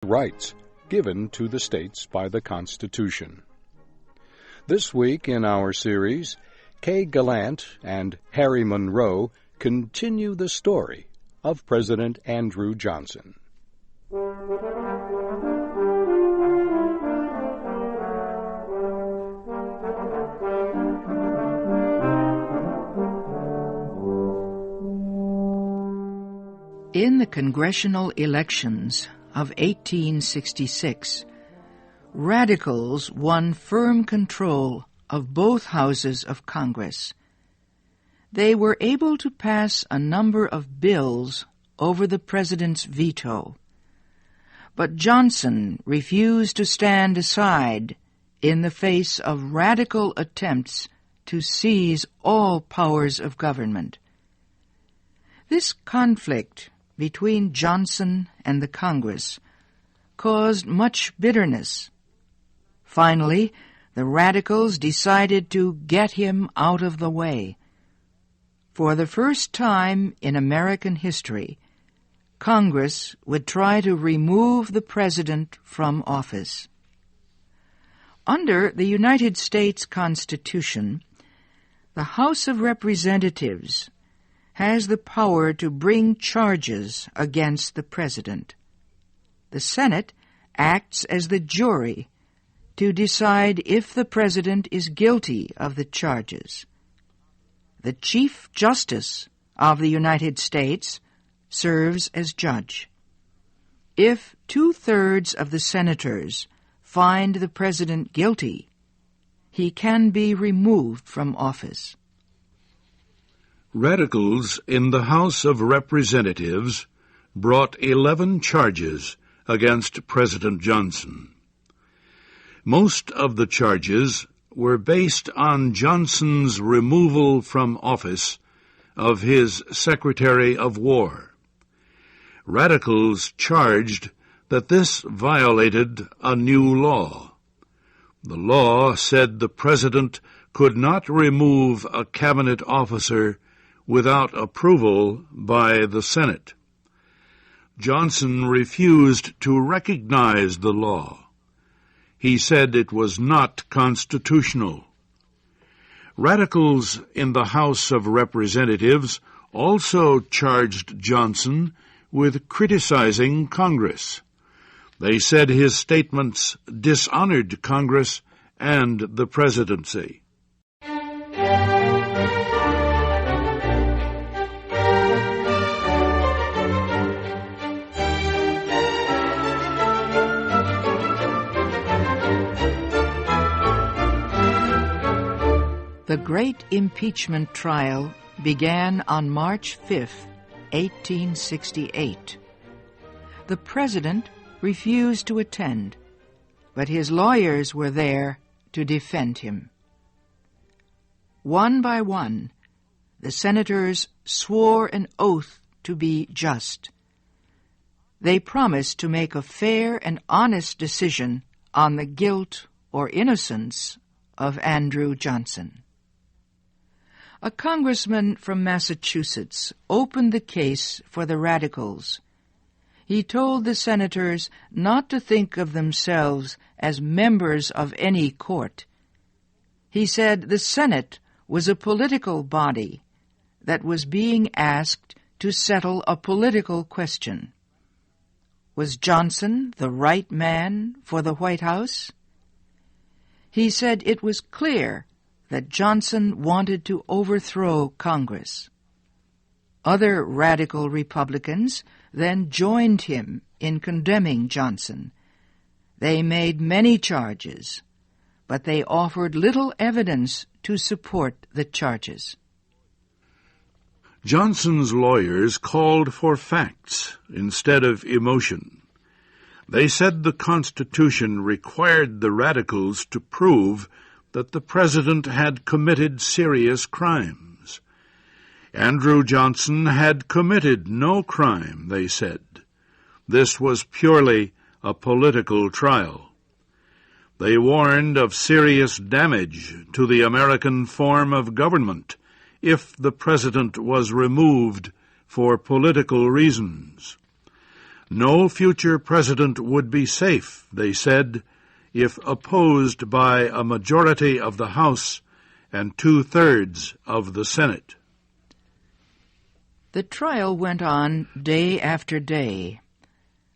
rights given to the states by the Constitution. This week in our series, Kay Gallant and Harry Monroe continue the story of President Andrew Johnson. In the congressional elections of 1866, radicals won firm control of both houses of Congress. They were able to pass a number of bills over the president's veto. But Johnson refused to stand aside in the face of radical attempts to seize all powers of government. This conflict between Johnson and the Congress caused much bitterness. Finally, the radicals decided to get him out of the way. For the first time in American history, Congress would try to remove the president from office. Under the United States Constitution, the House of Representatives has the power to bring charges against the president. The Senate acts as the jury to decide if the president is guilty of the charges. The Chief Justice of the United States serves as judge. If 2/3 of the senators find the president guilty, he can be removed from office. Radicals in the House of Representatives brought 11 charges against President Johnson. Most of the charges were based on Johnson's removal from office of his Secretary of War. Radicals charged that this violated a new law. The law said the president could not remove a cabinet officer without approval by the Senate. Johnson refused to recognize the law. He said it was not constitutional. Radicals in the House of Representatives also charged Johnson with criticizing Congress. They said his statements dishonored Congress and the presidency. The great impeachment trial began on March 5, 1868. The president refused to attend, but his lawyers were there to defend him. One by one, the senators swore an oath to be just. They promised to make a fair and honest decision on the guilt or innocence of Andrew Johnson. A congressman from Massachusetts opened the case for the radicals. He told the senators not to think of themselves as members of any court. He said the Senate was a political body that was being asked to settle a political question. Was Johnson the right man for the White House? He said it was clear that Johnson wanted to overthrow Congress. Other radical Republicans then joined him in condemning Johnson. They made many charges, but they offered little evidence to support the charges. Johnson's lawyers called for facts instead of emotion. They said the Constitution required the radicals to prove that the president had committed serious crimes. Andrew Johnson had committed no crime, they said. This was purely a political trial. They warned of serious damage to the American form of government if the president was removed for political reasons. No future president would be safe, they said, if opposed by a majority of the House and 2/3 of the Senate. The trial went on day after day.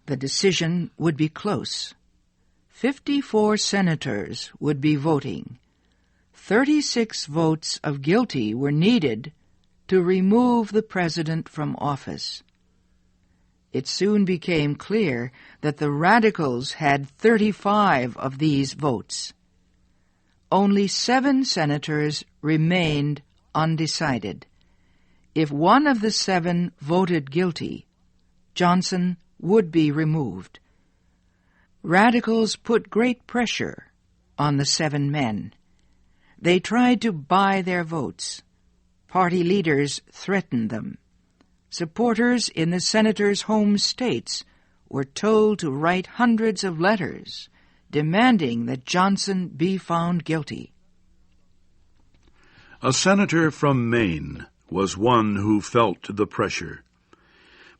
The decision would be close. 54 senators would be voting. 36 votes of guilty were needed to remove the president from office. It soon became clear that the radicals had 35 of these votes. Only 7 senators remained undecided. If one of the 7 voted guilty, Johnson would be removed. Radicals put great pressure on the 7 men. They tried to buy their votes. Party leaders threatened them. Supporters in the senators' home states were told to write hundreds of letters demanding that Johnson be found guilty. A senator from Maine was one who felt the pressure,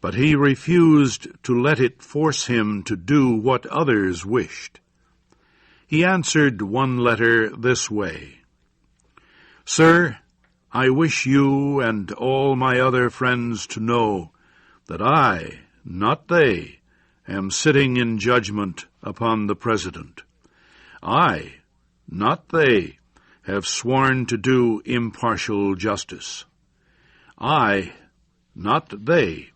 but he refused to let it force him to do what others wished. He answered one letter this way: "Sir, I wish you and all my other friends to know that I, not they, am sitting in judgment upon the President. I, not they, have sworn to do impartial justice. I, not they,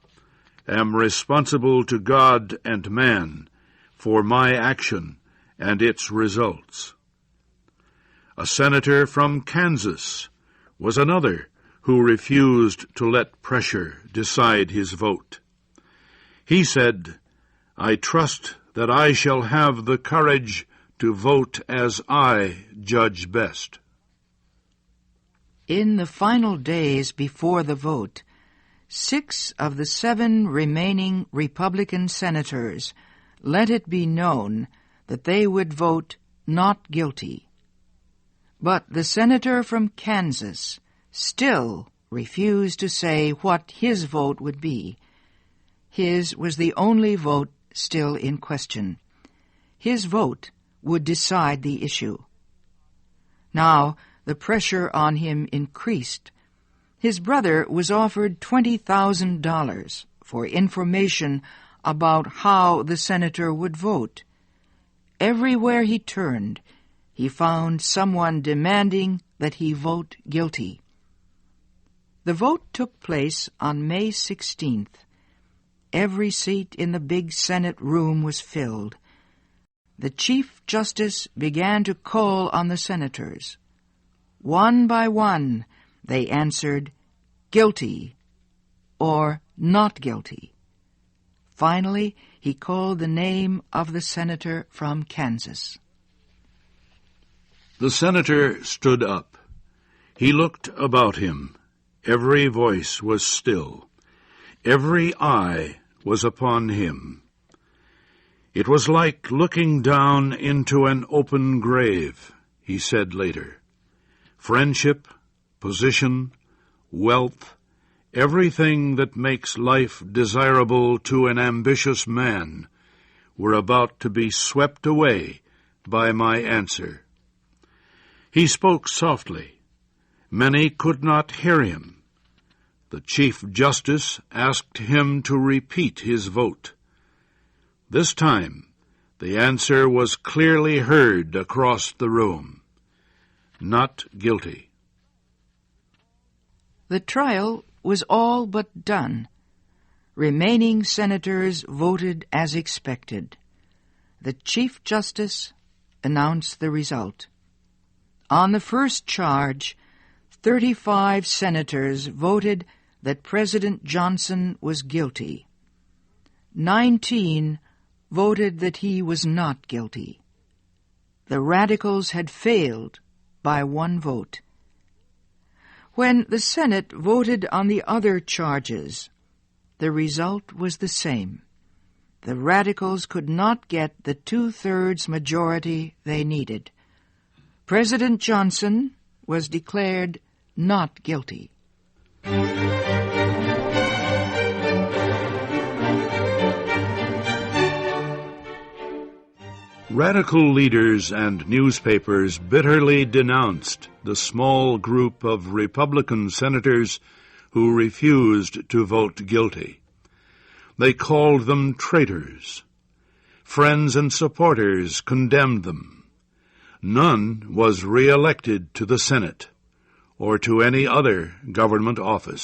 am responsible to God and man for my action and its results." A senator from Kansas was another who refused to let pressure decide his vote. He said, "I trust that I shall have the courage to vote as I judge best." In the final days before the vote, 6 of the 7 remaining Republican senators let it be known that they would vote not guilty. But the senator from Kansas still refused to say what his vote would be. His was the only vote still in question. His vote would decide the issue. Now the pressure on him increased. His brother was offered $20,000 for information about how the senator would vote. Everywhere he turned, he found someone demanding that he vote guilty. The vote took place on May 16th. Every seat in the big Senate room was filled. The Chief Justice began to call on the senators. One by one, they answered, "Guilty," or "Not guilty." Finally, he called the name of the senator from Kansas. The senator stood up. He looked about him. Every voice was still. Every eye was upon him. "It was like looking down into an open grave," he said later. "Friendship, position, wealth, everything that makes life desirable to an ambitious man were about to be swept away by my answer." He spoke softly. Many could not hear him. The Chief Justice asked him to repeat his vote. This time, the answer was clearly heard across the room: "Not guilty." The trial was all but done. Remaining senators voted as expected. The Chief Justice announced the result. On the first charge, 35 senators voted that President Johnson was guilty. 19 voted that he was not guilty. The radicals had failed by 1 vote. When the Senate voted on the other charges, the result was the same. The radicals could not get the 2/3 majority they needed. President Johnson was declared not guilty. Radical leaders and newspapers bitterly denounced the small group of Republican senators who refused to vote guilty. They called them traitors. Friends and supporters condemned them. None was re-elected to the Senate or to any other government office.